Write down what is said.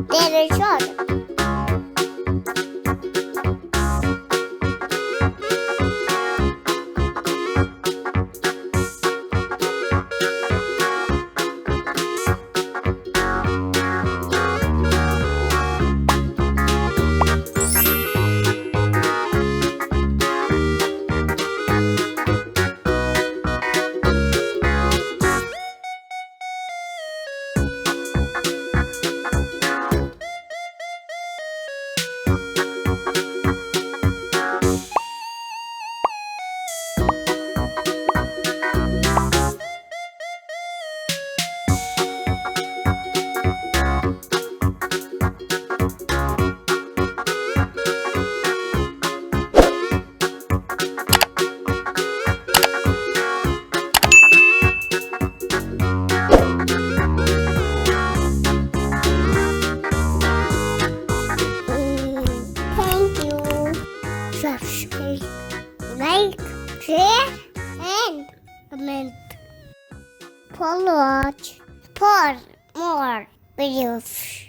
Dinosaur. Thank you. Subscribe, like, share, and comment. Follow us for more videos.